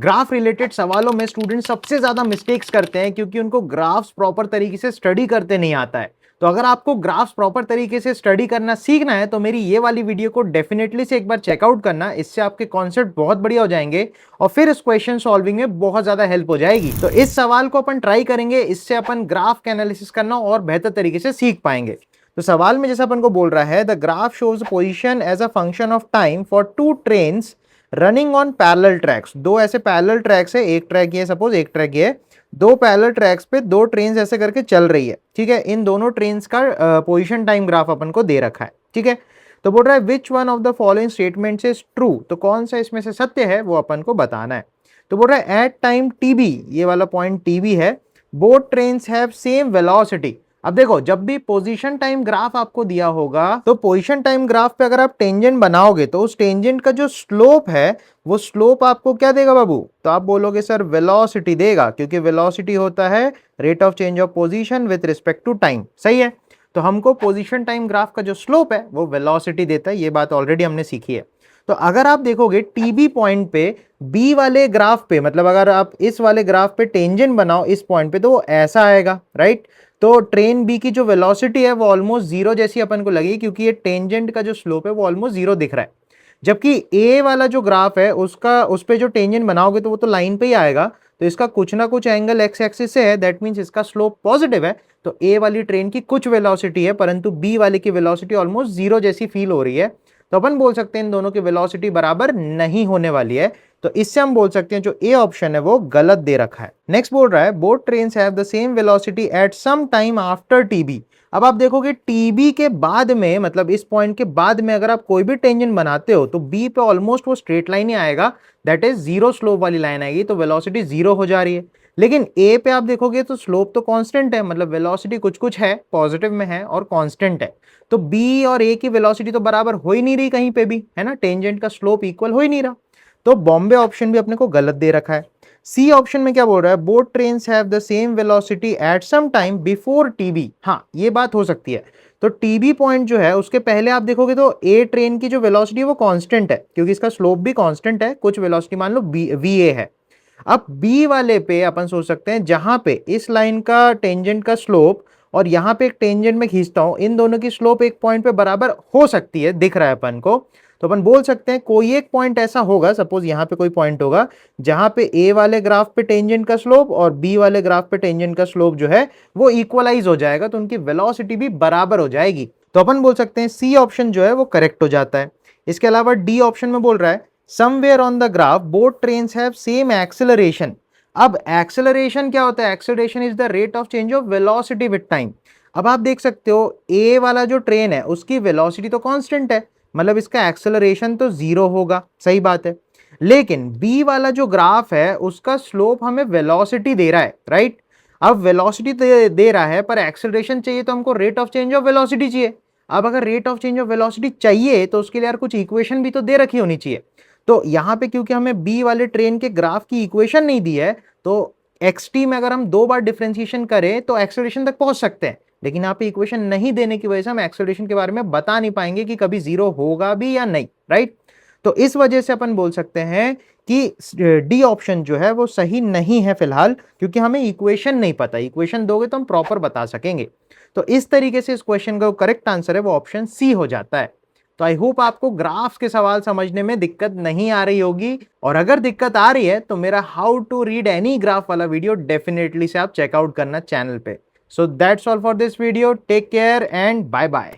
Graph related सवालों में student सबसे ज्यादा मिस्टेक्स करते हैं क्योंकि उनको ग्राफ्स प्रॉपर तरीके से स्टडी करते नहीं आता है। तो अगर आपको ग्राफ्स प्रॉपर तरीके से स्टडी करना सीखना है तो मेरी ये वाली वीडियो को डेफिनेटली से एक बार चेकआउट करना, इससे आपके कॉन्सेप्ट बहुत बढ़िया हो जाएंगे और फिर इस क्वेश्चन सॉल्विंग में बहुत ज्यादा हेल्प हो जाएगी। तो इस सवाल को अपन ट्राई करेंगे, इससे अपन ग्राफ का एनालिसिस करना और बेहतर तरीके से सीख पाएंगे। तो सवाल में जैसा अपन को बोल रहा है, the graph shows position as a function of time for two trains running on parallel tracks. दो ऐसे पैरेलल ट्रैक्स है, एक ट्रैक ये सपोज, एक ट्रैक ये, दो पैरेलल ट्रैक्स पे दो ट्रेन्स ऐसे करके चल रही है। ठीक है, इन दोनों ट्रेन्स का पोजीशन टाइम ग्राफ अपन को दे रखा है। ठीक है, तो बोल रहा है which one of the following statements is true, तो कौन सा इसमें से सत्य है वो अपन को बताना है। तो बोल रहा है एट टाइम टीबी, ये वाला पॉइंट टीबी है, both trains have same velocity. अब देखो, जब भी पोजीशन टाइम ग्राफ आपको दिया होगा तो पोजीशन टाइम ग्राफ पे अगर आप टेंजेंट बनाओगे तो उस टेंजेंट का जो स्लोप है वो स्लोप आपको क्या देगा बाबू, तो आप बोलोगे सर वेलोसिटी देगा, क्योंकि वेलोसिटी होता है rate of change of position with respect to time. सही है, तो हमको पोजीशन टाइम ग्राफ का जो स्लोप है वो वेलोसिटी देता है, ये बात ऑलरेडी हमने सीखी है। तो अगर आप देखोगे टीबी पॉइंट पे बी वाले ग्राफ पे, मतलब अगर आप इस वाले ग्राफ पे टेंजेंट बनाओ इस पॉइंट पे तो वो ऐसा आएगा, राइट। तो ट्रेन बी की जो वेलोसिटी है वो ऑलमोस्ट जीरो जैसी अपन को लगी, क्योंकि ये टेंजेंट का जो स्लोप है वो ऑलमोस्ट जीरो दिख रहा है। जबकि ए वाला जो ग्राफ है उसका, उस पे जो टेंजेंट बनाओगे तो वो तो लाइन पे ही आएगा, तो इसका कुछ ना कुछ एंगल एक्स एक्सिस से है, दैट मींस इसका स्लोप पॉजिटिव है। तो ए वाली ट्रेन की कुछ वेलोसिटी है परंतु बी वाले की वेलोसिटी ऑलमोस्ट जीरो जैसी फील हो रही है। तो अपन बोल सकते हैं इन दोनों की वेलोसिटी बराबर नहीं होने वाली है। तो इससे हम बोल सकते हैं जो ए ऑप्शन है वो गलत दे रखा है। नेक्स्ट बोल रहा है both trains have the same velocity at some time after TB. अब आप देखोगे टीबी के बाद में, मतलब इस पॉइंट के बाद में अगर आप कोई भी टेंजेंट बनाते हो तो बी पे ऑलमोस्ट वो स्ट्रेट लाइन ही आएगा, दैट इज जीरो स्लोप वाली लाइन आएगी, तो वेलोसिटी जीरो हो जा रही है। लेकिन ए पे आप देखोगे तो स्लोप तो कांस्टेंट है, मतलब वेलोसिटी कुछ कुछ है, पॉजिटिव में है और कांस्टेंट है। तो बी और ए की वेलोसिटी तो बराबर हो ही नहीं रही कहीं पे भी, है ना, टेंजेंट का स्लोप इक्वल हो ही नहीं रहा। तो बॉम्बे ऑप्शन भी अपने को गलत दे रखा है। सी ऑप्शन में क्या बोल रहा है, both trains have the same velocity at some time before TB. हाँ, ये बात हो सकती है। तो टीबी पॉइंट जो है उसके पहले आप देखोगे तो ए ट्रेन की जो वेलोसिटी है वो कांस्टेंट है, क्योंकि इसका स्लोप भी कांस्टेंट है, कुछ वेलोसिटी मान लो वी ए है। अब बी वाले पे अपन सोच सकते हैं जहां पे इस लाइन का टेंजेंट का स्लोप और यहां पे एक टेंजेंट में खींचता हूं, इन दोनों की स्लोप एक पॉइंट पे बराबर हो सकती है, दिख रहा है अपन को। तो अपन बोल सकते हैं कोई एक पॉइंट ऐसा होगा, सपोज यहां पे कोई पॉइंट होगा जहां पे ए वाले ग्राफ पे टेंजेंट का स्लोप और बी वाले ग्राफ पे टेंजेंट का स्लोप जो है वो इक्वलाइज हो जाएगा, तो उनकी वेलोसिटी भी बराबर हो जाएगी। तो अपन बोल सकते हैं सी ऑप्शन जो है वो करेक्ट हो जाता है। इसके अलावा डी ऑप्शन में बोल रहा है somewhere on the graph both trains have same acceleration. अब एक्सेलरेशन क्या होता है, acceleration is the rate of change of velocity with time. अब आप देख सकते हो ए वाला जो ट्रेन है उसकी वेलोसिटी तो कांस्टेंट है, मतलब इसका एक्सेलरेशन तो जीरो होगा, सही बात है। लेकिन बी वाला जो ग्राफ है उसका स्लोप हमें वेलोसिटी दे रहा है, राइट। अब वेलोसिटी दे रहा है पर एक्सेलरेशन चाहिए, तो हमको rate of change of velocity चाहिए। अब अगर rate of change of velocity चाहिए तो उसके लिए यार कुछ इक्वेशन भी तो दे रखी होनी चाहिए। तो यहाँ पे क्योंकि हमें बी वाले ट्रेन के ग्राफ की इक्वेशन नहीं दी है, तो एक्सटी में अगर हम दो बार डिफरेंशिएशन करें तो एक्सेलरेशन तक पहुंच सकते हैं, लेकिन यहाँ पे इक्वेशन नहीं देने की वजह से हम एक्सेलरेशन के बारे में बता नहीं पाएंगे कि कभी जीरो होगा भी या नहीं, राइट। तो इस वजह से अपन बोल सकते हैं कि डी ऑप्शन जो है वो सही नहीं है फिलहाल, क्योंकि हमें इक्वेशन नहीं पता। इक्वेशन दोगे तो हम प्रॉपर बता सकेंगे। तो इस तरीके से इस क्वेश्चन का करेक्ट आंसर है वो ऑप्शन सी हो जाता है। तो आई होप आपको ग्राफ्स के सवाल समझने में दिक्कत नहीं आ रही होगी, और अगर दिक्कत आ रही है तो मेरा how to read any graph वाला वीडियो डेफिनेटली से आप चेकआउट करना चैनल पे। So that's all for this video, take care and bye bye.